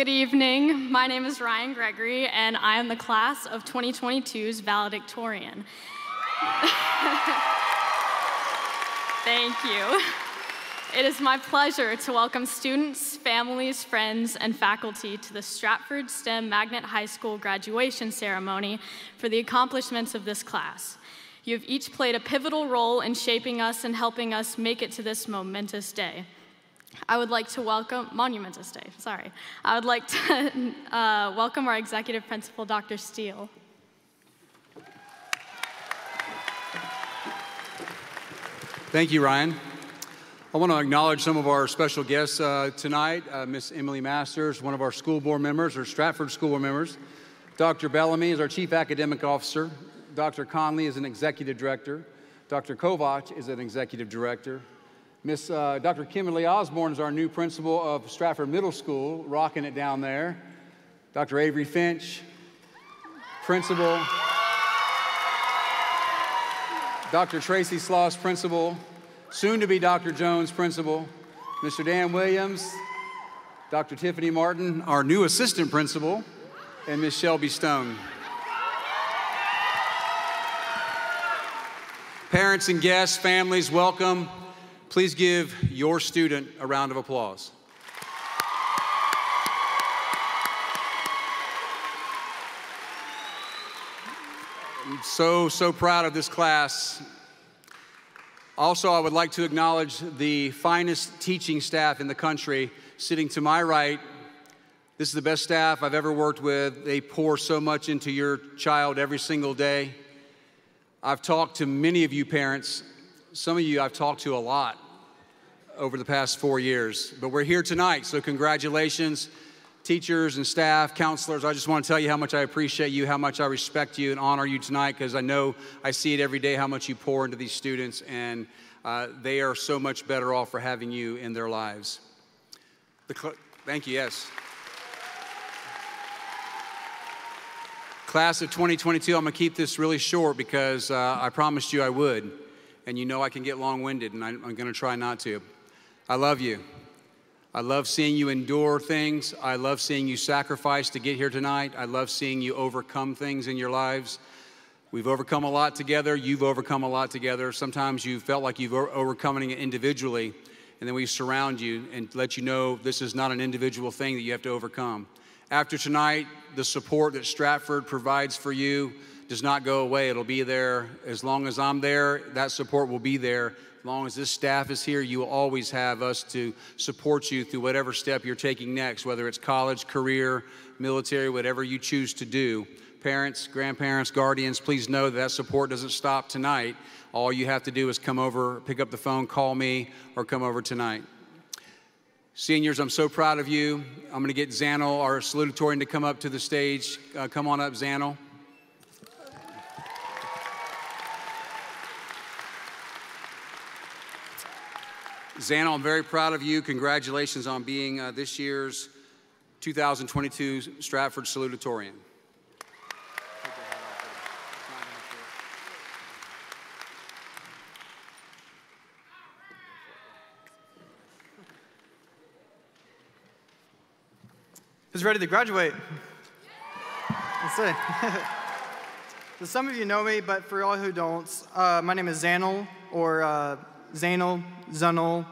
Good evening. My name is Ryan Gregory, and I am the class of 2022's valedictorian. Thank you. It is my pleasure to welcome students, families, friends, and faculty to the Stratford STEM Magnet High School graduation ceremony for the accomplishments of this class. You have each played a pivotal role in shaping us and helping us make it to this momentous day. I would like to welcome, Monumentus Day, sorry. I would like to welcome our executive principal, Dr. Steele. Thank you, Ryan. I want to acknowledge some of our special guests tonight. Miss Emily Masters, one of our school board members, or Stratford school board members. Dr. Bellamy is our chief academic officer. Dr. Conley is an executive director. Dr. Kovac is an executive director. Miss Dr. Kimberly Osborne is our new principal of Stratford Middle School, rocking it down there. Dr. Avery Finch, principal. Dr. Tracy Sloss, principal. Soon to be Dr. Jones, principal. Mr. Dan Williams, Dr. Tiffany Martin, our new assistant principal, and Miss Shelby Stone. Parents and guests, families, welcome. Please give your student a round of applause. I'm so proud of this class. Also, I would like to acknowledge the finest teaching staff in the country. Sitting to my right, this is the best staff I've ever worked with. They pour so much into your child every single day. I've talked to many of you parents. Some of you I've talked to a lot over the past 4 years, but we're here tonight, so congratulations, teachers and staff, counselors. I just want to tell you how much I appreciate you, how much I respect you and honor you tonight, because I know I see it every day how much you pour into these students, and they are so much better off for having you in their lives. Thank you, yes. Class of 2022, I'm going to keep this really short because I promised you I would. And you know I can get long-winded, and I'm going to try not to. I love you. I love seeing you endure things. I love seeing you sacrifice to get here tonight. I love seeing you overcome things in your lives. We've overcome a lot together. You've overcome a lot together. Sometimes you felt like you've overcoming it individually, and then we surround you and let you know this is not an individual thing that you have to overcome. After tonight, the support that Stratford provides for you does not go away. It'll be there. As long as I'm there, that support will be there. As long as this staff is here, you will always have us to support you through whatever step you're taking next, whether it's college, career, military, whatever you choose to do. Parents, grandparents, guardians, please know that support doesn't stop tonight. All you have to do is come over, pick up the phone, call me, or come over tonight. Seniors, I'm so proud of you. I'm going to get Zanel, our salutatorian, to come up to the stage. Come on up, Zanel. Zanel, I'm very proud of you. Congratulations on being this year's 2022 Stratford salutatorian. Who's ready to graduate? Let's see. So some of you know me, but for all who don't, my name is Zanel, or Zanel, Zunel,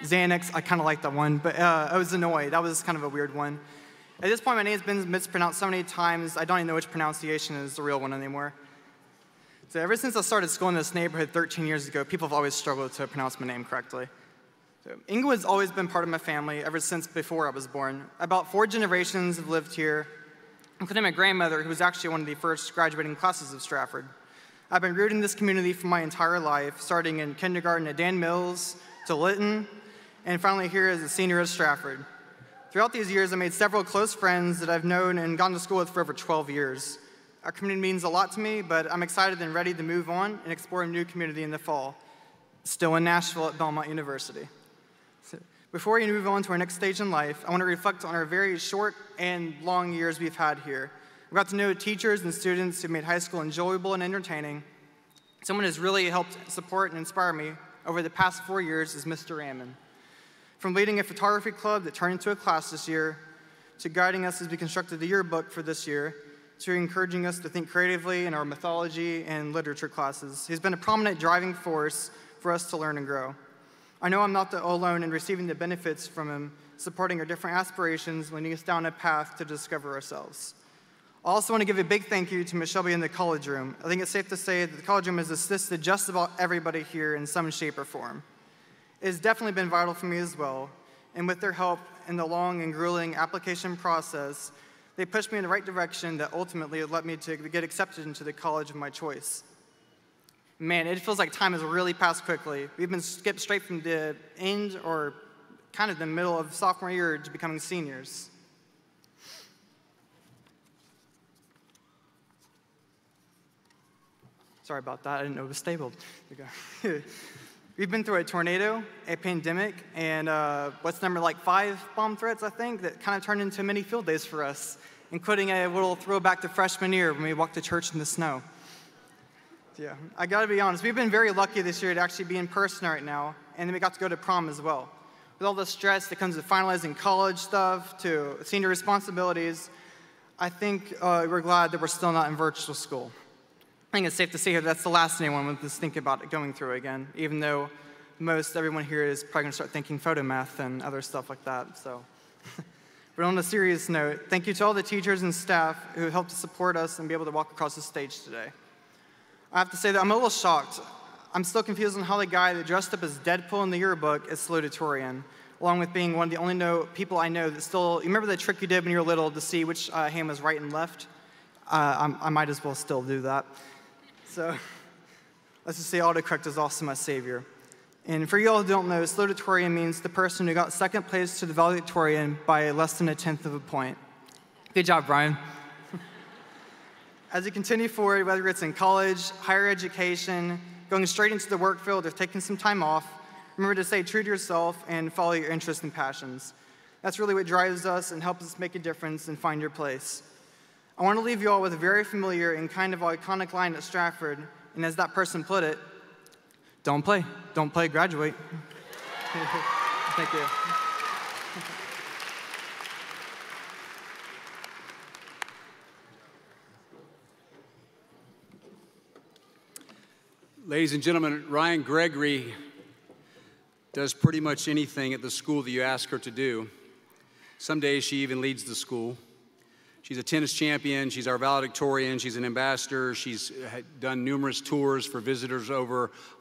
Xanax. I kind of like that one, but I was Zanoy. That was kind of a weird one. At this point, my name's been mispronounced so many times, I don't even know which pronunciation is the real one anymore. So ever since I started school in this neighborhood 13 years ago, people have always struggled to pronounce my name correctly. So Inglewood's always been part of my family ever since before I was born. About 4 generations have lived here, including my grandmother, who was actually one of the first graduating classes of Stratford. I've been rooted in this community for my entire life, starting in kindergarten at Dan Mills to Lytton, and finally here as a senior at Stratford. Throughout these years, I made several close friends that I've known and gone to school with for over 12 years. Our community means a lot to me, but I'm excited and ready to move on and explore a new community in the fall, still in Nashville at Belmont University. Before we move on to our next stage in life, I want to reflect on our very short and long years we've had here. We got to know teachers and students who made high school enjoyable and entertaining. Someone who's really helped support and inspire me over the past 4 years is Mr. Ammon. From leading a photography club that turned into a class this year, to guiding us as we constructed the yearbook for this year, to encouraging us to think creatively in our mythology and literature classes. He's been a prominent driving force for us to learn and grow. I know I'm not alone in receiving the benefits from him, supporting our different aspirations, leading us down a path to discover ourselves. I also want to give a big thank you to Ms. Shelby in the college room. I think it's safe to say that the college room has assisted just about everybody here in some shape or form. It has definitely been vital for me as well, and with their help in the long and grueling application process, they pushed me in the right direction that ultimately led me to get accepted into the college of my choice. Man, it feels like time has really passed quickly. We've been skipped straight from the end or kind of the middle of sophomore year to becoming seniors. Sorry about that, I didn't know it was stapled. We've been through a tornado, a pandemic, and what's number like 5 bomb threats, I think, that kind of turned into many field days for us, including a little throwback to freshman year when we walked to church in the snow. Yeah, I gotta be honest, we've been very lucky this year to actually be in person right now, and then we got to go to prom as well. With all the stress that comes with finalizing college stuff to senior responsibilities, I think we're glad that we're still not in virtual school. I think it's safe to say here that's the last thing anyone would think about going through again, even though everyone here is probably gonna start thinking photo math and other stuff like that, so. But on a serious note, thank you to all the teachers and staff who helped to support us and be able to walk across the stage today. I have to say that I'm a little shocked. I'm still confused on how the guy that dressed up as Deadpool in the yearbook is salutatorian, along with being one of the only people I know that still, you remember the trick you did when you were little to see which hand was right and left? I might as well still do that. So let's just say autocorrect is also my savior. And for you all who don't know, salutatorian means the person who got second place to the valedictorian by less than 1/10 of a point. Good job, Brian. As you continue forward, whether it's in college, higher education, going straight into the work field, or taking some time off, remember to stay true to yourself and follow your interests and passions. That's really what drives us and helps us make a difference and find your place. I want to leave you all with a very familiar and kind of iconic line at Stratford, and as that person put it, don't play, graduate. Thank you. Ladies and gentlemen, Ryan Gregory does pretty much anything at the school that you ask her to do. Some days she even leads the school. She's a tennis champion, she's our valedictorian, she's an ambassador, she's done numerous tours for visitors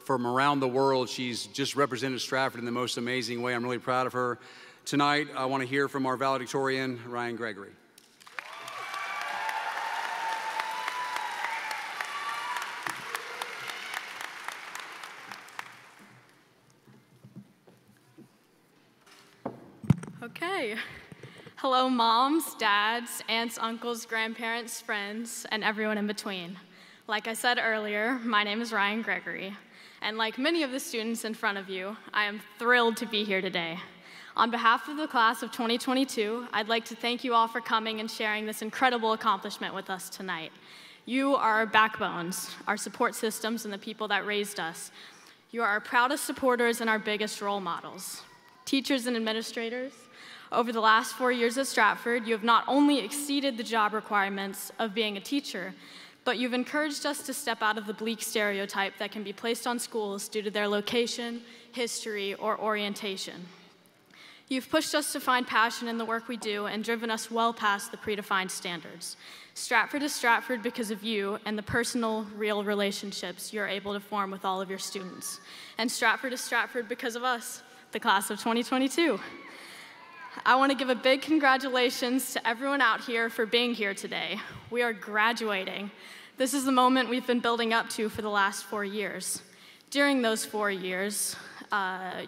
from around the world. She's just represented Stratford in the most amazing way. I'm really proud of her. Tonight, I want to hear from our valedictorian, Ryan Gregory. Okay. Hello, moms, dads, aunts, uncles, grandparents, friends, and everyone in between. Like I said earlier, my name is Ryan Gregory, and like many of the students in front of you, I am thrilled to be here today. On behalf of the class of 2022, I'd like to thank you all for coming and sharing this incredible accomplishment with us tonight. You are our backbones, our support systems, and the people that raised us. You are our proudest supporters and our biggest role models. Teachers and administrators, over the last 4 years at Stratford, you have not only exceeded the job requirements of being a teacher, but you've encouraged us to step out of the bleak stereotype that can be placed on schools due to their location, history, or orientation. You've pushed us to find passion in the work we do and driven us well past the predefined standards. Stratford is Stratford because of you and the personal, real relationships you're able to form with all of your students. And Stratford is Stratford because of us, the class of 2022. I want to give a big congratulations to everyone out here for being here today. We are graduating. This is the moment we've been building up to for the last 4 years. During those 4 years,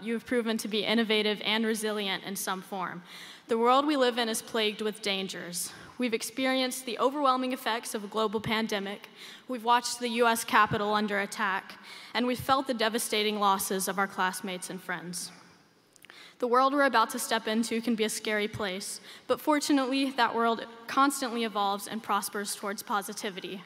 you've proven to be innovative and resilient in some form. The world we live in is plagued with dangers. We've experienced the overwhelming effects of a global pandemic. We've watched the US Capitol under attack, and we've felt the devastating losses of our classmates and friends. The world we're about to step into can be a scary place, but fortunately, that world constantly evolves and prospers towards positivity.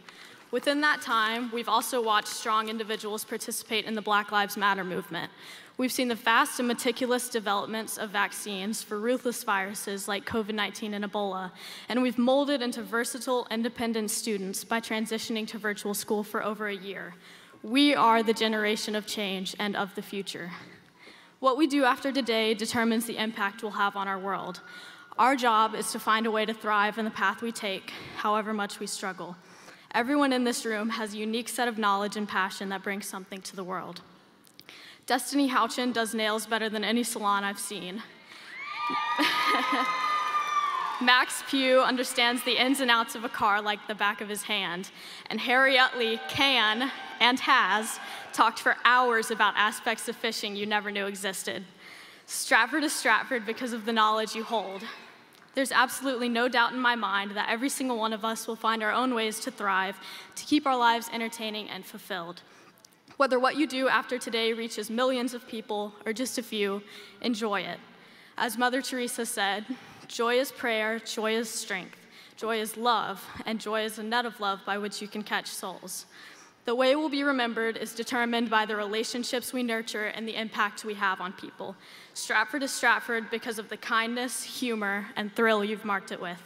Within that time, we've also watched strong individuals participate in the Black Lives Matter movement. We've seen the fast and meticulous developments of vaccines for ruthless viruses like COVID-19 and Ebola, and we've molded into versatile, independent students by transitioning to virtual school for over a year. We are the generation of change and of the future. What we do after today determines the impact we'll have on our world. Our job is to find a way to thrive in the path we take, however much we struggle. Everyone in this room has a unique set of knowledge and passion that brings something to the world. Destiny Houchin does nails better than any salon I've seen. Max Pugh understands the ins and outs of a car like the back of his hand, and Harry Utley can and has talked for hours about aspects of fishing you never knew existed. Stratford is Stratford because of the knowledge you hold. There's absolutely no doubt in my mind that every single one of us will find our own ways to thrive, to keep our lives entertaining and fulfilled. Whether what you do after today reaches millions of people or just a few, enjoy it. As Mother Teresa said, joy is prayer, joy is strength, joy is love, and joy is a net of love by which you can catch souls. The way we'll be remembered is determined by the relationships we nurture and the impact we have on people. Stratford is Stratford because of the kindness, humor, and thrill you've marked it with.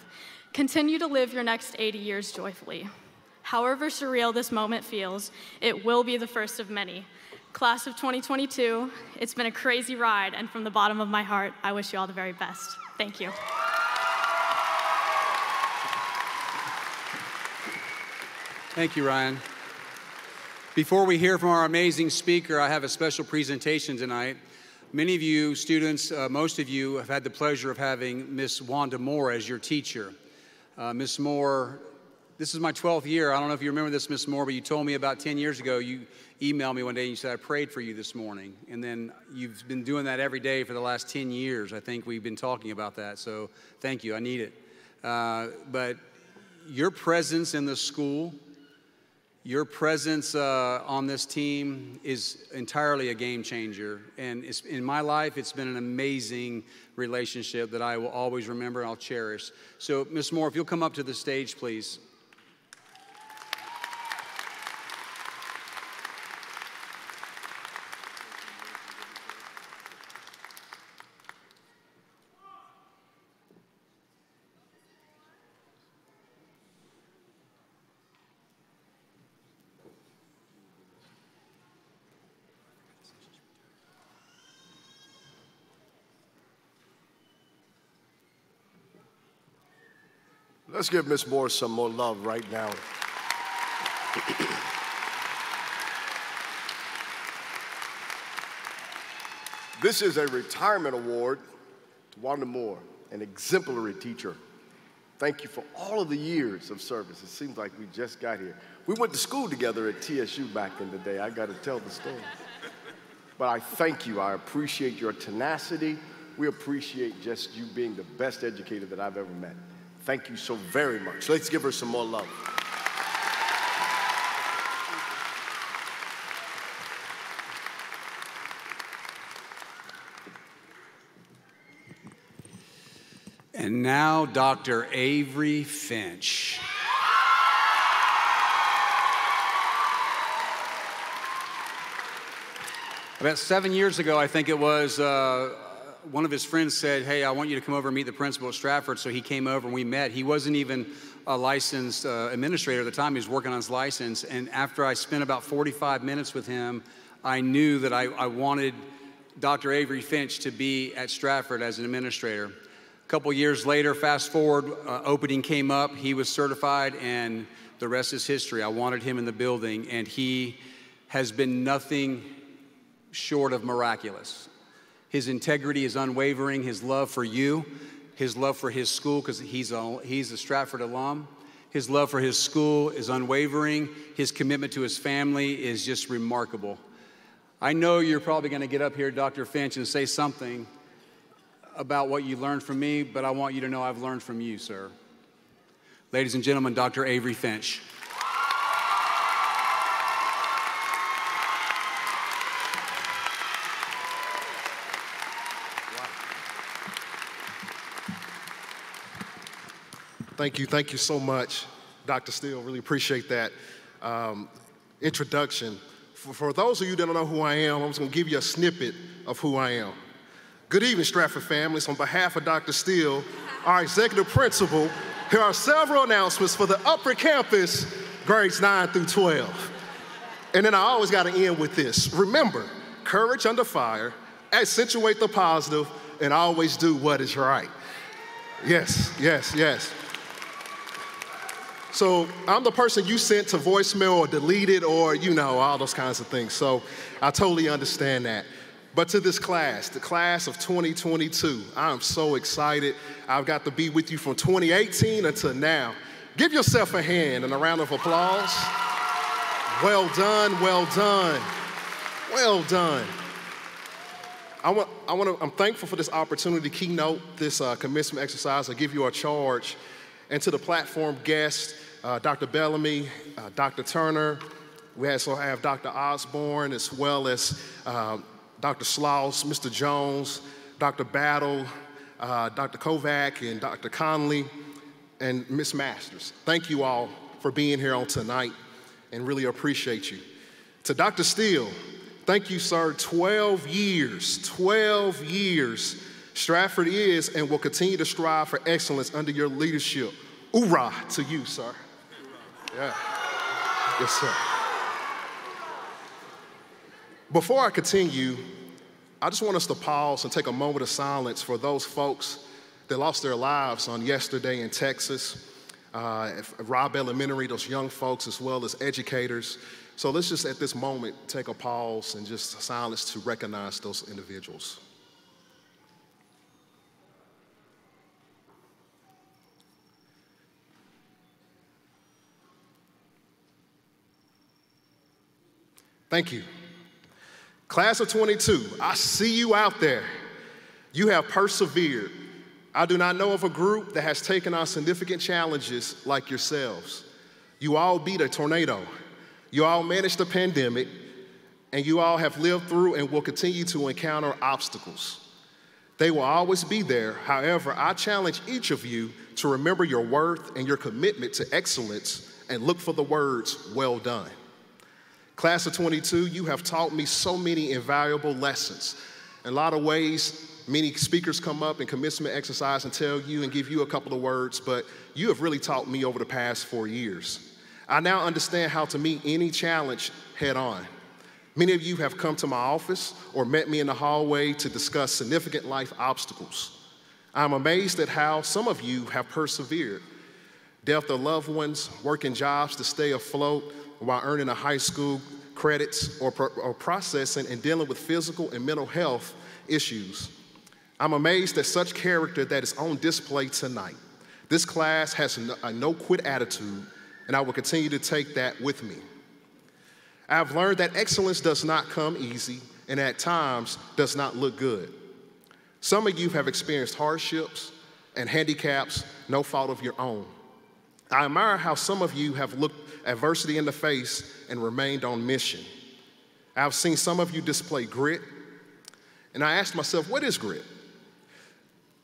Continue to live your next 80 years joyfully. However surreal this moment feels, it will be the first of many. Class of 2022, it's been a crazy ride, and from the bottom of my heart, I wish you all the very best. Thank you. Thank you, Ryan. Before we hear from our amazing speaker, I have a special presentation tonight. Many of you students, most of you have had the pleasure of having Miss Wanda Moore as your teacher. Miss Moore, this is my 12th year. I don't know if you remember this, Miss Moore, but you told me about 10 years ago, you emailed me one day and you said, I prayed for you this morning. And then you've been doing that every day for the last 10 years. I think we've been talking about that. So thank you, I need it. But your presence in the school, your presence on this team is entirely a game changer. And in my life, it's been an amazing relationship that I will always remember and I'll cherish. So Ms. Moore, if you'll come up to the stage, please. Let's give Miss Moore some more love right now. This is a retirement award to Wanda Moore, an exemplary teacher. Thank you for all of the years of service. It seems like we just got here. We went to school together at TSU back in the day. I got to tell the story. But I thank you. I appreciate your tenacity. We appreciate just you being the best educator that I've ever met. Thank you so very much. Let's give her some more love. And now, Dr. Avery Finch. About 7 years ago, I think it was, one of his friends said, hey, I want you to come over and meet the principal at Stratford. So he came over and we met. He wasn't even a licensed administrator at the time. He was working on his license. And after I spent about 45 minutes with him, I knew that I wanted Dr. Avery Finch to be at Stratford as an administrator. A couple years later, fast forward, opening came up. He was certified and the rest is history. I wanted him in the building and he has been nothing short of miraculous. His integrity is unwavering. His love for you, his love for his school, because he's a Stratford alum. His love for his school is unwavering. His commitment to his family is just remarkable. I know you're probably going to get up here, Dr. Finch, and say something about what you learned from me, but I want you to know I've learned from you, sir. Ladies and gentlemen, Dr. Avery Finch. Thank you so much, Dr. Steele. Really appreciate that introduction. For those of you that don't know who I am, I'm just gonna give you a snippet of who I am. Good evening, Stratford families. On behalf of Dr. Steele, our executive principal, here are several announcements for the upper campus, grades 9 through 12. And then I always gotta end with this. Remember, courage under fire, accentuate the positive, and always do what is right. Yes, yes, yes. So I'm the person you sent to voicemail or deleted or, you know, all those kinds of things. So I totally understand that. But to this class, the class of 2022, I'm so excited. I've got to be with you from 2018 until now. Give yourself a hand and a round of applause. Well done, well done, well done. I'm thankful for this opportunity to keynote this commencement exercise. I give you a charge. And to the platform guests, Dr. Bellamy, Dr. Turner, we also have Dr. Osborne, as well as Dr. Slouse, Mr. Jones, Dr. Battle, Dr. Kovac, and Dr. Conley, and Ms. Masters. Thank you all for being here on tonight, and really appreciate you. To Dr. Steele, thank you, sir. 12 years, Stratford is and will continue to strive for excellence under your leadership. Hoorah to you, sir. Yeah. Yes, sir. Before I continue, I just want us to pause and take a moment of silence for those folks that lost their lives on yesterday in Texas, Robb Elementary, those young folks, as well as educators. So let's just at this moment take a pause and just silence to recognize those individuals. Thank you. Class of 22, I see you out there. You have persevered. I do not know of a group that has taken on significant challenges like yourselves. You all beat a tornado. You all managed a pandemic, and you all have lived through and will continue to encounter obstacles. They will always be there. However, I challenge each of you to remember your worth and your commitment to excellence and look for the words, well done. Class of 22, you have taught me so many invaluable lessons. In a lot of ways, many speakers come up in commencement exercise and tell you and give you a couple of words, but you have really taught me over the past 4 years. I now understand how to meet any challenge head on. Many of you have come to my office or met me in the hallway to discuss significant life obstacles. I'm amazed at how some of you have persevered. Death of loved ones, working jobs to stay afloat while earning a high school credits or processing and dealing with physical and mental health issues. I'm amazed at such character that is on display tonight. This class has a no-quit attitude, and I will continue to take that with me. I've learned that excellence does not come easy and at times does not look good. Some of you have experienced hardships and handicaps, no fault of your own. I admire how some of you have looked adversity in the face and remained on mission. I've seen some of you display grit, and I asked myself, what is grit?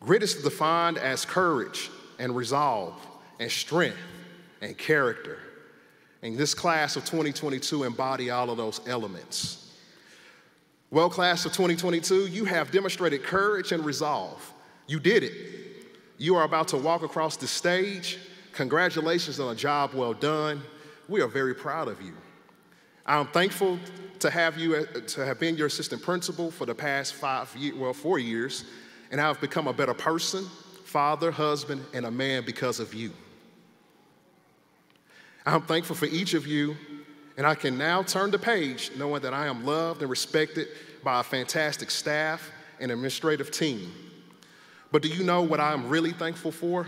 Grit is defined as courage and resolve and strength and character. And this class of 2022 embody all of those elements. Well, class of 2022, you have demonstrated courage and resolve. You did it. You are about to walk across the stage. Congratulations on a job well done. We are very proud of you. I'm thankful to have been your assistant principal for the past 4 years, and I've become a better person, father, husband, and a man because of you. I'm thankful for each of you, and I can now turn the page knowing that I am loved and respected by a fantastic staff and administrative team. But do you know what I'm really thankful for?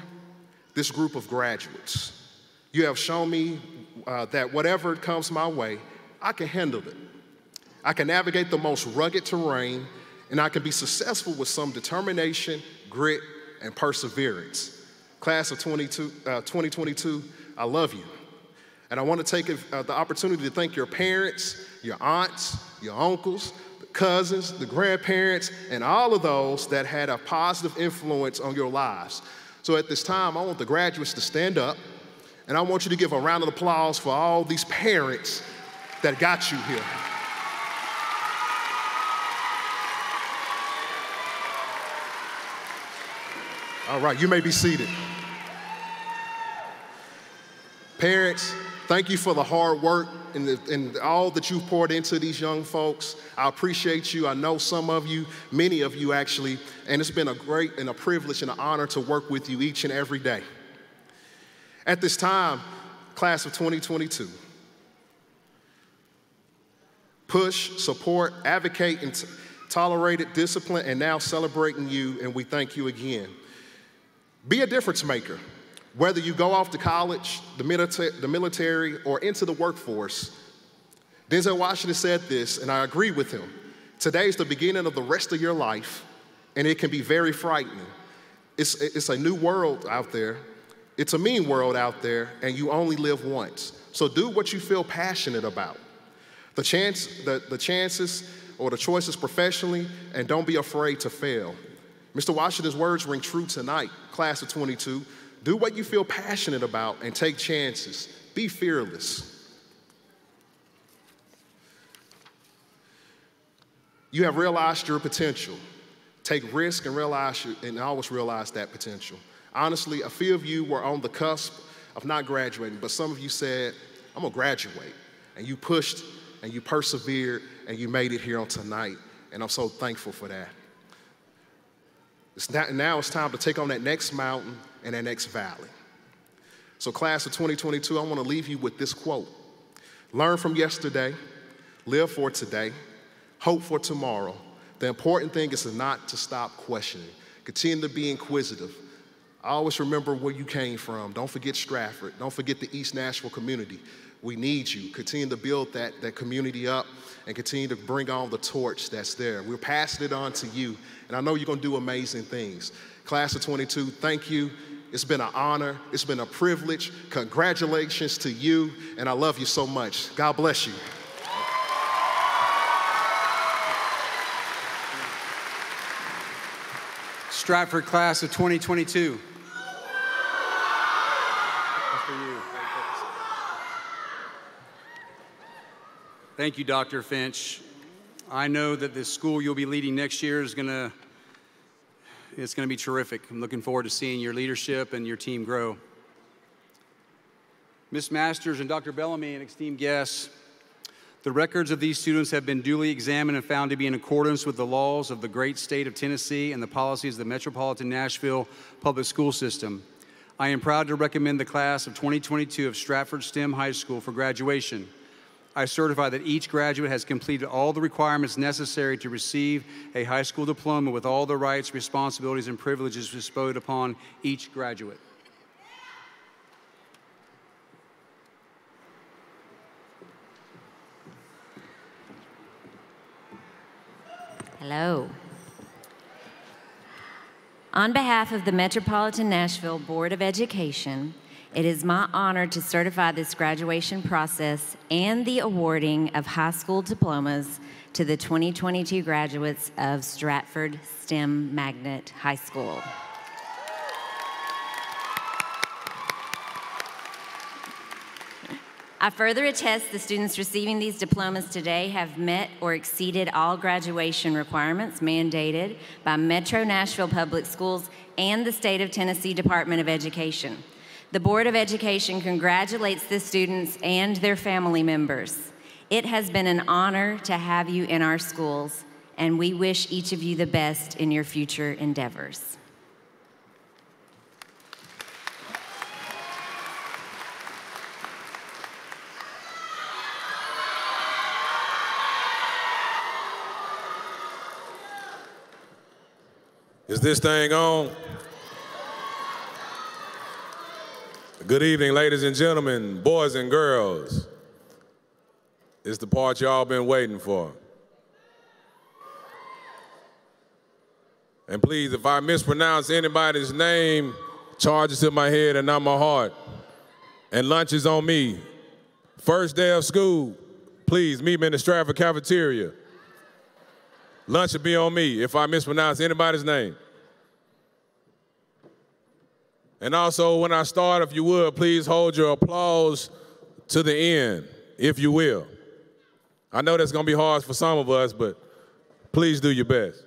This group of graduates. You have shown me that whatever comes my way, I can handle it. I can navigate the most rugged terrain, and I can be successful with some determination, grit, and perseverance. Class of 2022, I love you. And I want to take the opportunity to thank your parents, your aunts, your uncles, the cousins, the grandparents, and all of those that had a positive influence on your lives. So at this time, I want the graduates to stand up, and I want you to give a round of applause for all these parents that got you here. All right, you may be seated. Parents, thank you for the hard work and all that you've poured into these young folks. I appreciate you. I know some of you, many of you actually, and it's been a great and a privilege and an honor to work with you each and every day. At this time, class of 2022, push, support, advocate, and tolerated, disciplined, and now celebrating you, and we thank you again. Be a difference maker. Whether you go off to college, the military, or into the workforce, Denzel Washington said this, and I agree with him. Today is the beginning of the rest of your life, and it can be very frightening. It's a new world out there. It's a mean world out there, and you only live once. So do what you feel passionate about. The chances or the choices professionally, and don't be afraid to fail. Mr. Washington's words ring true tonight, class of 22. Do what you feel passionate about and take chances. Be fearless. You have realized your potential. Take risk and always realize that potential. Honestly, a few of you were on the cusp of not graduating, but some of you said, I'm gonna graduate. And you pushed and you persevered and you made it here on tonight. And I'm so thankful for that. Now it's time to take on that next mountain and that next valley. So class of 2022, I wanna leave you with this quote. Learn from yesterday, live for today, hope for tomorrow. The important thing is not to stop questioning. Continue to be inquisitive. I always remember where you came from. Don't forget Stratford. Don't forget the East Nashville community. We need you. Continue to build that community up and continue to bring on the torch that's there. We're passing it on to you, and I know you're gonna do amazing things. Class of 22, thank you. It's been an honor. It's been a privilege. Congratulations to you, and I love you so much. God bless you. Stratford class of 2022. That's for you. Thank you, Dr. Finch. I know that the school you'll be leading next year is gonna be terrific. I'm looking forward to seeing your leadership and your team grow. Ms. Masters and Dr. Bellamy and esteemed guests, the records of these students have been duly examined and found to be in accordance with the laws of the great state of Tennessee and the policies of the Metropolitan Nashville Public School System. I am proud to recommend the class of 2022 of Stratford STEM High School for graduation. I certify that each graduate has completed all the requirements necessary to receive a high school diploma with all the rights, responsibilities, and privileges bestowed upon each graduate. Hello. On behalf of the Metropolitan Nashville Board of Education, it is my honor to certify this graduation process and the awarding of high school diplomas to the 2022 graduates of Stratford STEM Magnet High School. I further attest the students receiving these diplomas today have met or exceeded all graduation requirements mandated by Metro Nashville Public Schools and the State of Tennessee Department of Education. The Board of Education congratulates the students and their family members. It has been an honor to have you in our schools, and we wish each of you the best in your future endeavors. Is this thing on? Good evening, ladies and gentlemen, boys and girls. It's the part y'all been waiting for. And please, if I mispronounce anybody's name, charge it to my head and not my heart. And lunch is on me. First day of school, please meet me in the Stratford cafeteria. Lunch will be on me if I mispronounce anybody's name. And also, when I start, if you would, please hold your applause to the end, if you will. I know that's gonna be hard for some of us, but please do your best.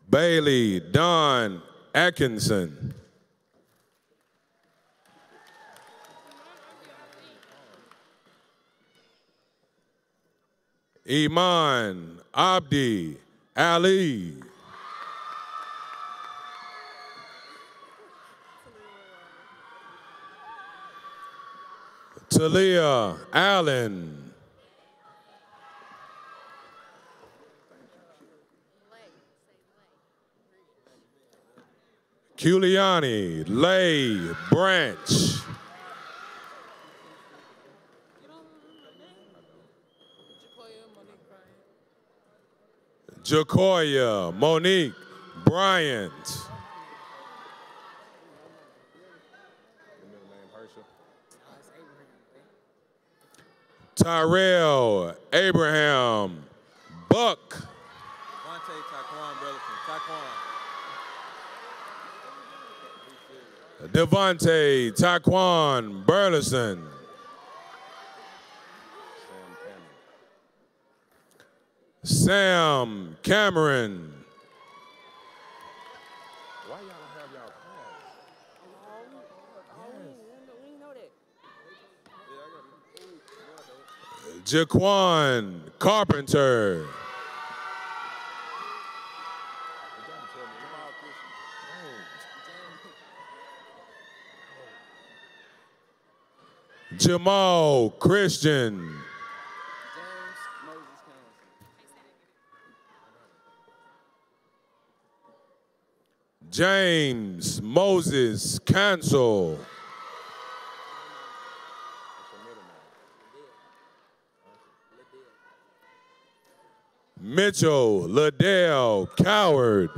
Bailey Don Atkinson. Iman Abdi Ali. Talia Allen. Culiani Lay Branch. Jacoya Monique Bryant. Tyrell Abraham Buck. Devontae Taquan Burleson. Sam Cameron. Why y'all don't have y'all class? Jaquan Carpenter. Jamal Christian. James Moses Cancel. Mitchell Liddell Coward.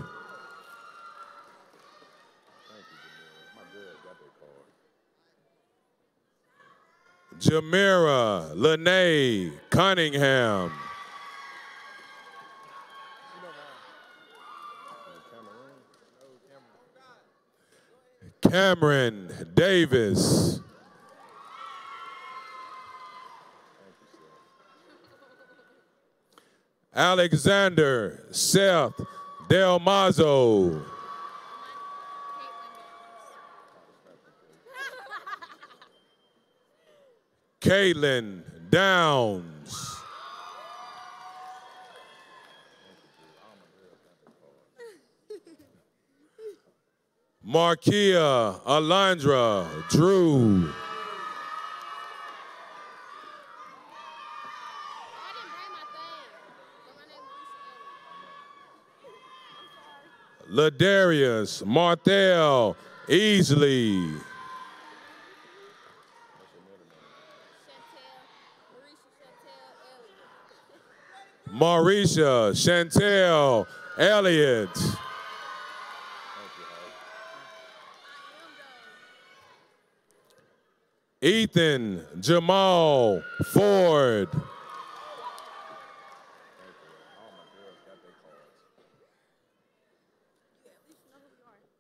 Jamira Lene Cunningham. Cameron Davis. Alexander Seth Del Mazo. Caitlin Downs. Markia Alondra Drew. Ladarius Marthel Easley. Marisha Chantel Elliott. Ethan Jamal Ford.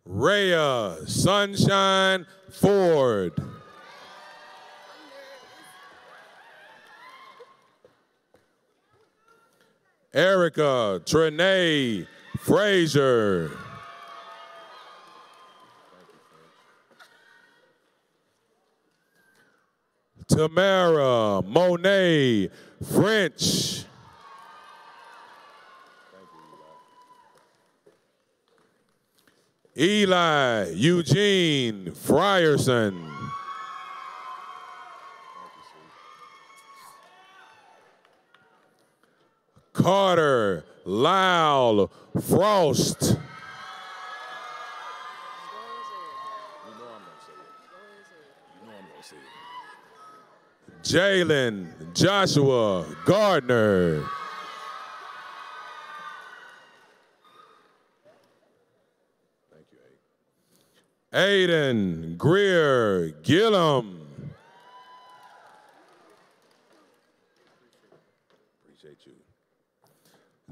Rhea Sunshine Ford. Erica Trinae Frazier. Tamara Monet French. Eli Eugene Frierson. Carter Lyle Frost. Jalen Joshua Gardner. Aiden Greer Gillum. Appreciate you.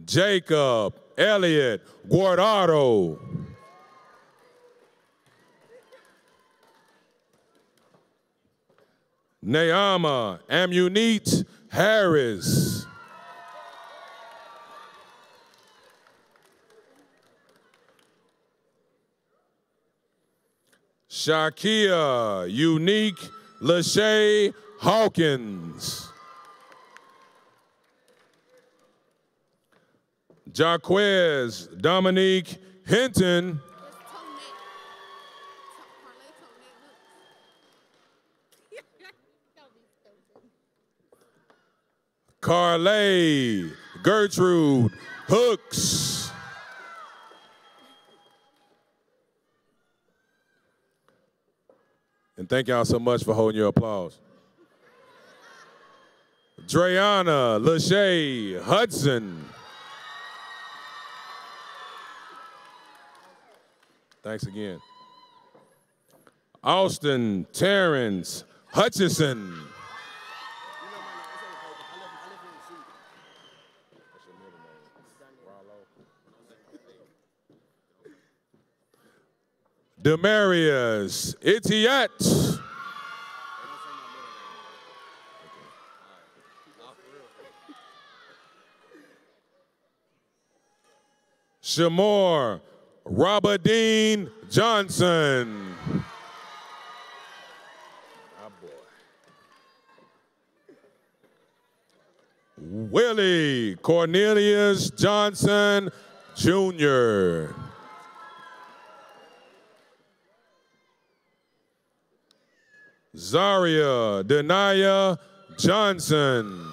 Jacob Elliott Guardado. Nayama Amunit Harris. Shakia Unique Lachey Hawkins. Jaquez Dominique Hinton. Carlay Gertrude Hooks. And thank y'all so much for holding your applause. Dreana Lachey Hudson. Thanks again. Austin Terrence Hutchison. Demarius Itiat. Shamor Robadine Johnson. Willie Cornelius Johnson Jr. Zaria Denaya Johnson.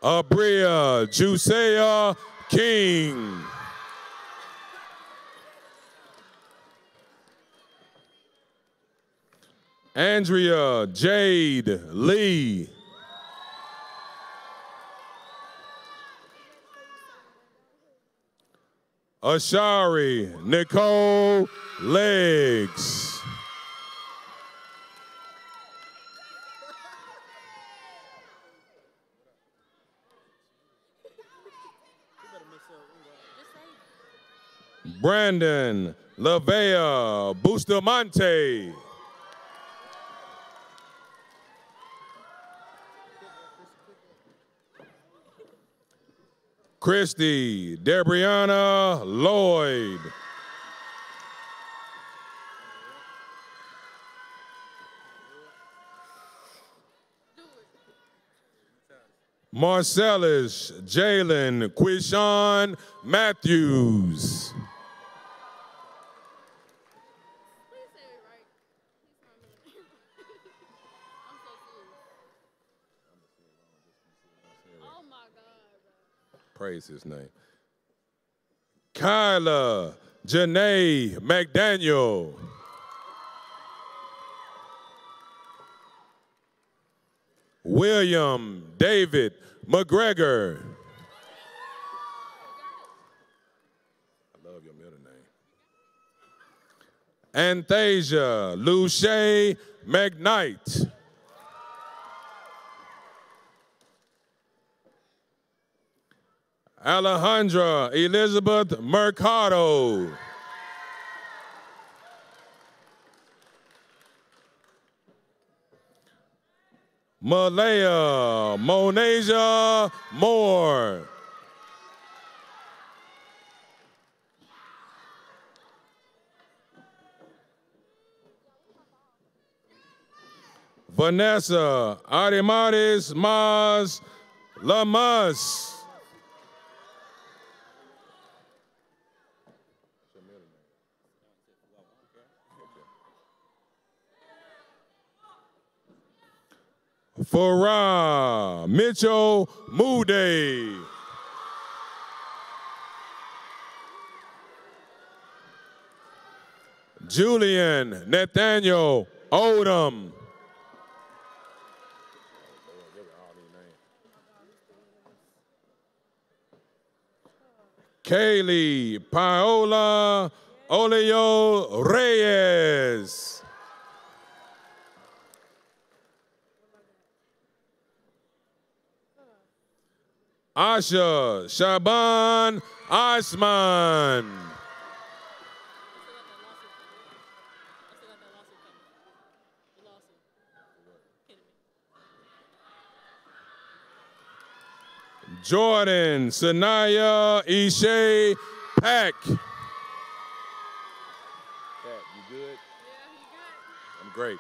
Abria Jusea King. Andrea Jade Lee. Ashari Nicole Legs. Brandon Lavea Bustamante. Christy Debriana Lloyd. Marcellus Jalen Quishon Matthews. Praise his name. Kyla Janae McDaniel. William David McGregor. I love your middle name. Anthasia Luce McKnight. Alejandra Elizabeth Mercado. Malaya Monasia Moore. Vanessa Arimatis Maz Lamas. Farah Mitchell Moody. Julian Nathaniel Odom. Kaylee Paola Oleo Reyes. Asha Shaban Asman. Jordan Sanaya Ishay Pack. Pat, you good? Yeah, you good? I'm great.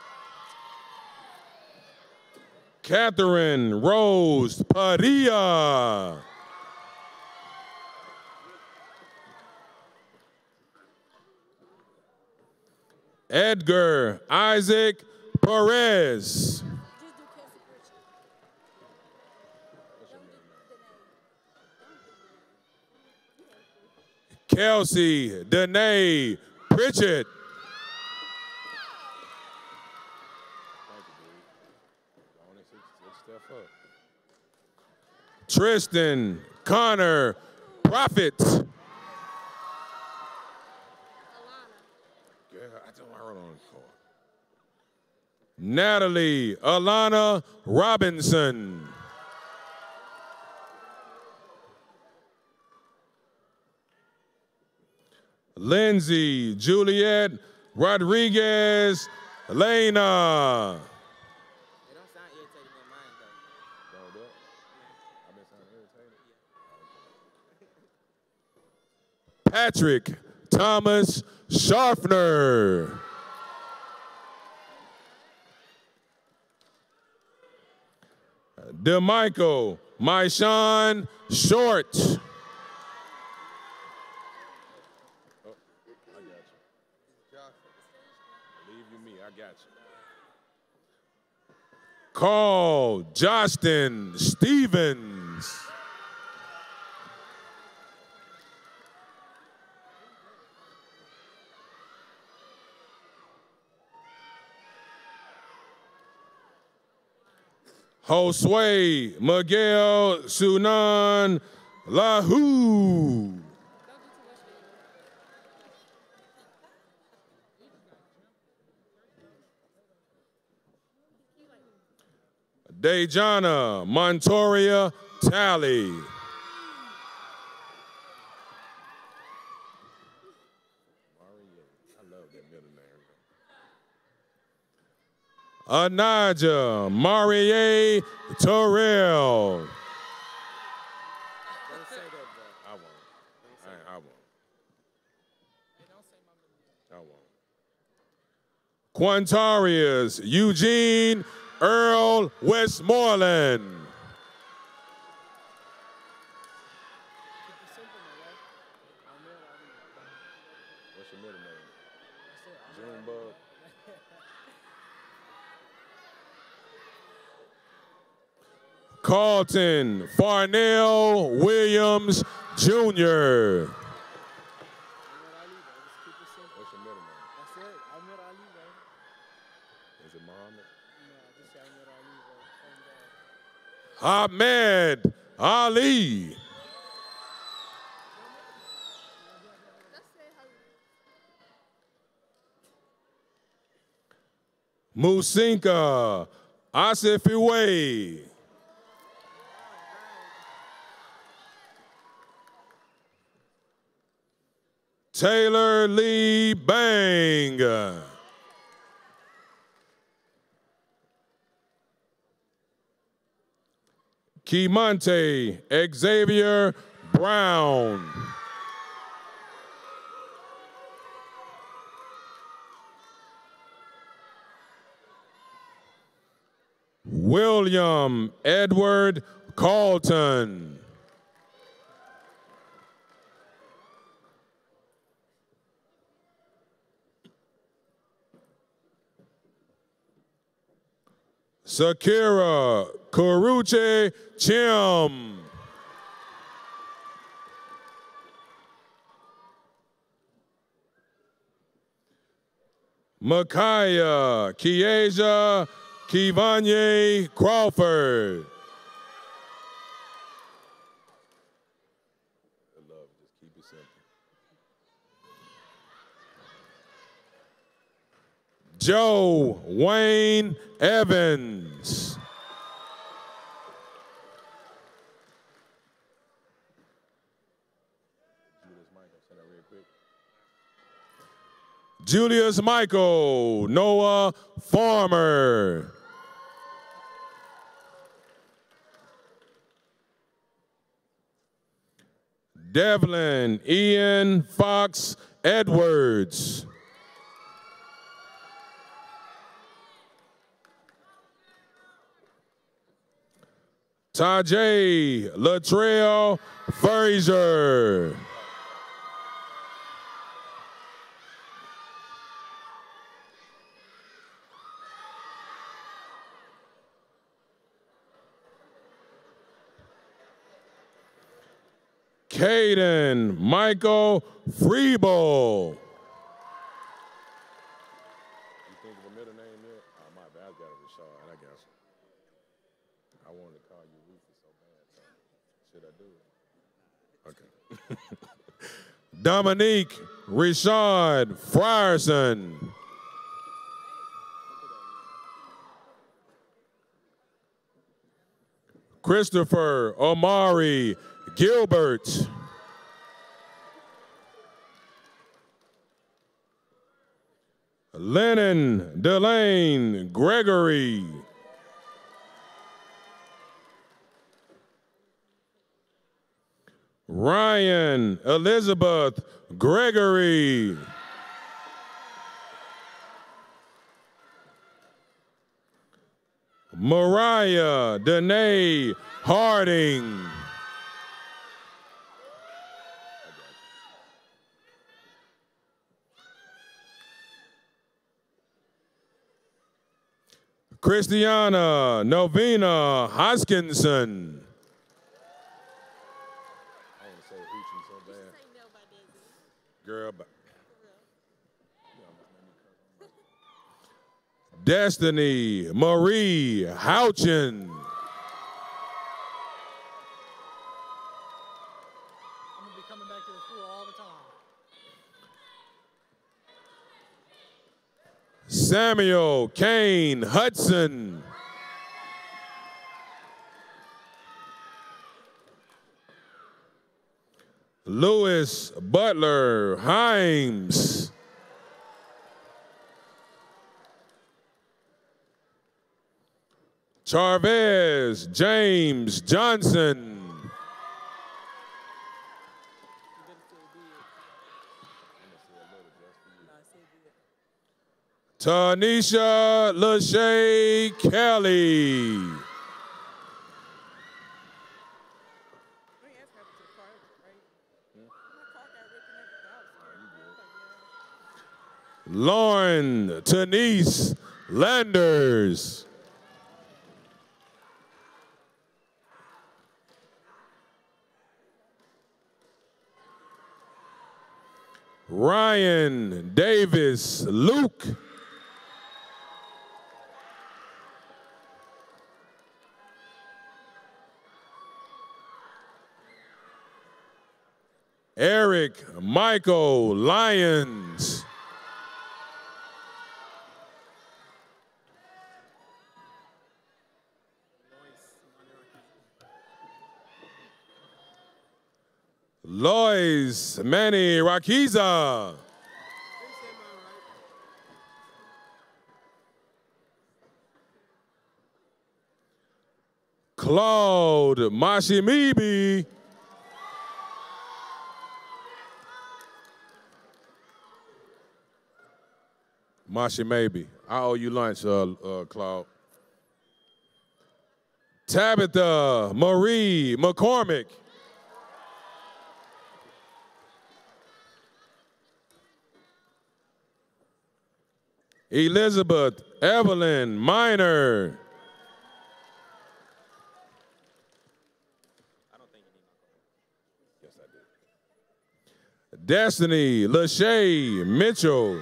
Catherine Rose Padilla. Edgar Isaac Perez. Kelsey Danae Pritchett. Tristan Connor Prophet. Natalie Alana Robinson. Lindsay Juliet Rodriguez Lena. Patrick Thomas Schaffner. DeMichael Myshawn Short. Carl Justin Stevens. Josue Miguel Sunan Lahu. Dejana Montoria Talley. Anaja Marie Terrell. Quantarius Eugene Earl Westmoreland. What's your middle name? Junebug. Carlton Farnell Williams Jr. Ahmed Ali. Musinka Asifiwe. Taylor Lee Bang. Kemonte Xavier Brown. William Edward Carlton. Sakira Karuche Chim. Micaiah Kieja Kivanye Crawford. Joe Wayne Evans. Julius Michael Noah Farmer. Devlin Ian Fox Edwards. Tajay Latrell Frazier. Caden Michael Freeble. You think of a middle name yet? Oh, my bad. I got it, Rashad, I guess. I wanted to call you Rufus so bad, so should I do it? Okay. Dominique Rashad Frierson. Christopher Omari Gilbert. Lennon Delane Gregory. Ryan Elizabeth Gregory. Mariah Danae Harding. Christiana Novena Hoskinson. I want to say Hoochie so bad. Girl, but Destiny Marie Houchin. I'm going to be coming back to the school all the time. Samuel Kane Hudson. Lewis Butler Himes. Charvez James Johnson. Tanisha Lachey Kelly. Lauren Tanise Landers. Ryan Davis Luke. Eric Michael Lyons. Lois Manny Rakiza. Claude Mashimibi. Mashimabi. I owe you lunch, Claude. Tabitha Marie McCormick. Elizabeth Evelyn Minor. Yes, I did. Destiny Lachey Mitchell.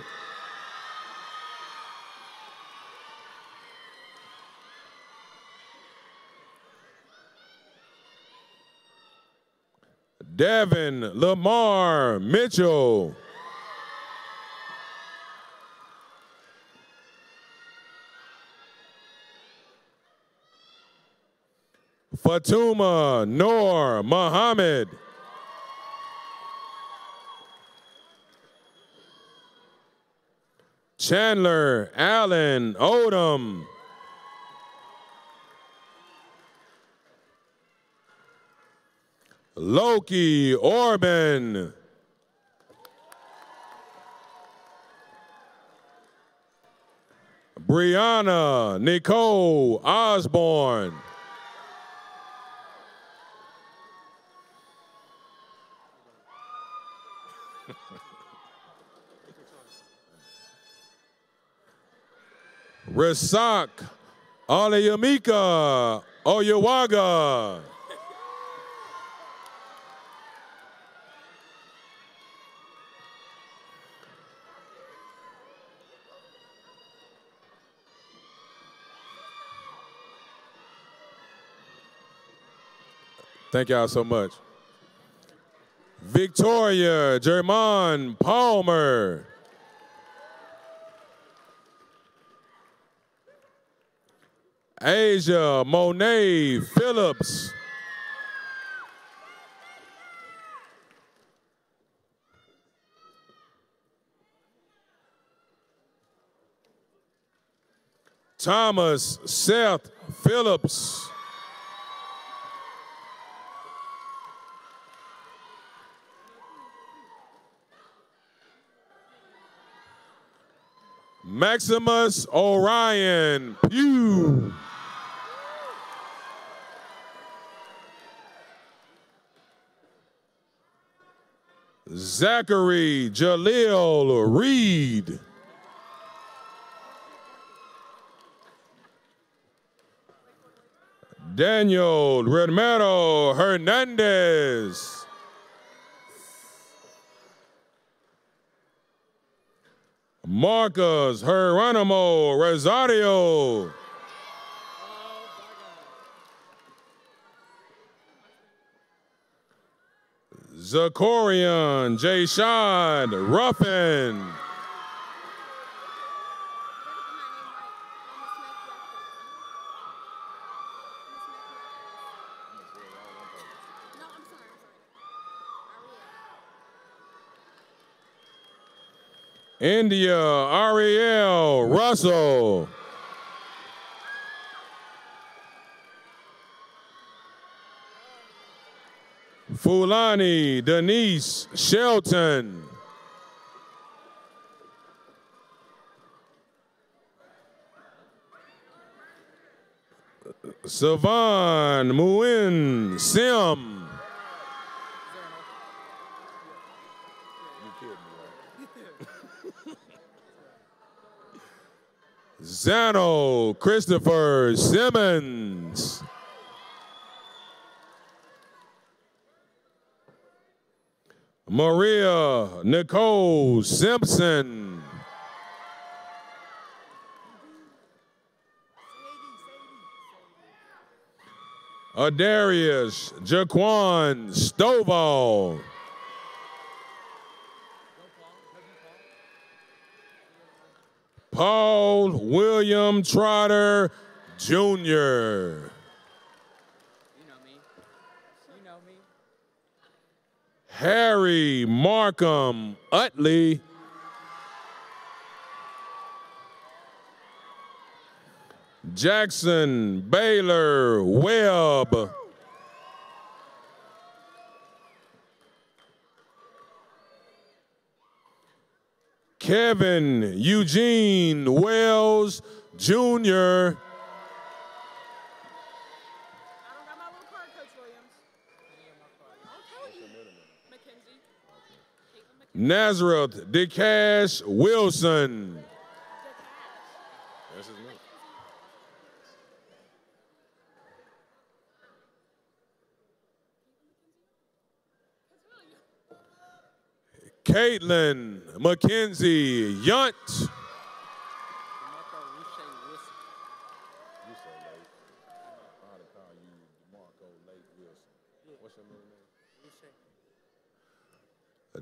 Devin Lamar Mitchell. Fatuma Noor Muhammad. Chandler Allen Odom. Loki Orban. Brianna Nicole Osborne. Rasak Alayamika Oyawaga. Thank y'all so much. Victoria Jermon Palmer. Asia Monet Phillips. Thomas Seth Phillips. Maximus Orion Pugh. Zachary Jaleel Reed. Daniel Romero Hernandez. Marcus Geronimo Rosario. Zakorian Jashad Ruffin. India Ariel Russell. Fulani Denise Shelton. Savan Muin Sim. Zano Christopher Simmons. Maria Nicole Simpson. Adarius Jaquan Stovall. Paul William Trotter Jr. You know me. You know me. Harry Markham Utley. Jackson Baylor Webb. Kevin Eugene Wells Jr. I don't got my little card, Coach Williams. Mackenzie. Nazareth DeCash Wilson. That's his name. Caitlin Mackenzie Yunt.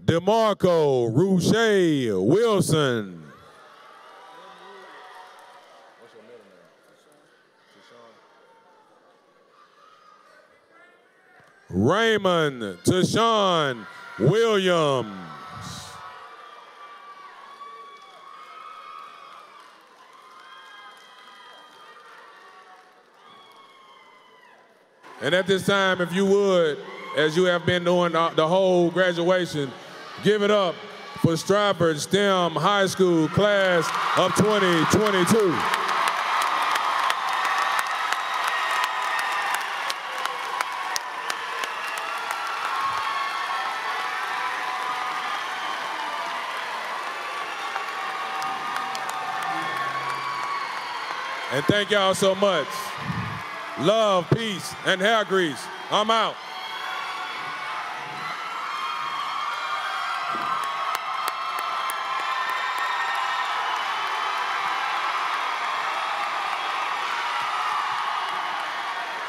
DeMarco Rouche Wilson. What's your middle name? Raymond Tashawn Williams. And at this time, if you would, as you have been doing the whole graduation, give it up for Stratford STEM High School Class of 2022. And thank y'all so much. Love, peace, and hair grease. I'm out.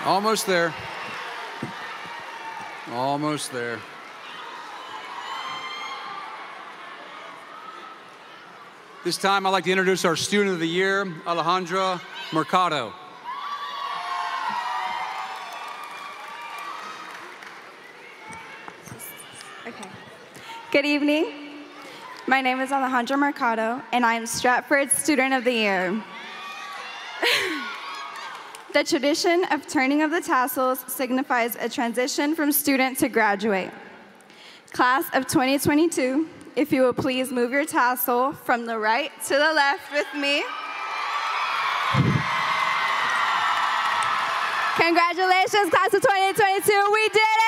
Almost there. Almost there. This time, I'd like to introduce our Student of the Year, Alejandra Mercado. Okay. Good evening. My name is Alejandra Mercado, and I am Stratford's Student of the Year. The tradition of turning of the tassels signifies a transition from student to graduate. Class of 2022, if you will please move your tassel from the right to the left with me. Congratulations, class of 2022, we did it!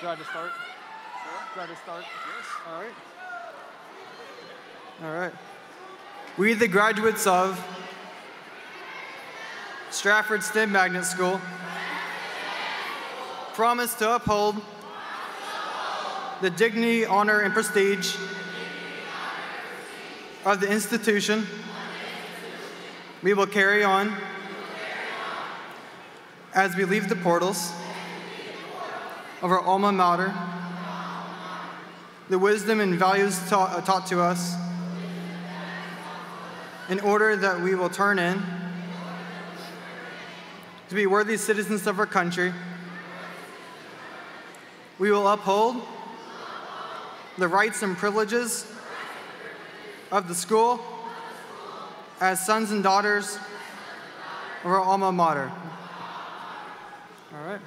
Do I just start? Do I just start? Yes. All right. All right. We, the graduates of Stratford STEM Magnet School, promise to uphold the dignity, honor, and prestige of the institution. We will carry on as we leave the portals of our alma mater, the wisdom and values taught to us, in order that we will turn in to be worthy citizens of our country. We will uphold the rights and privileges of the school as sons and daughters of our alma mater. All right.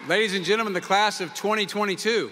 Ladies and gentlemen, the class of 2022.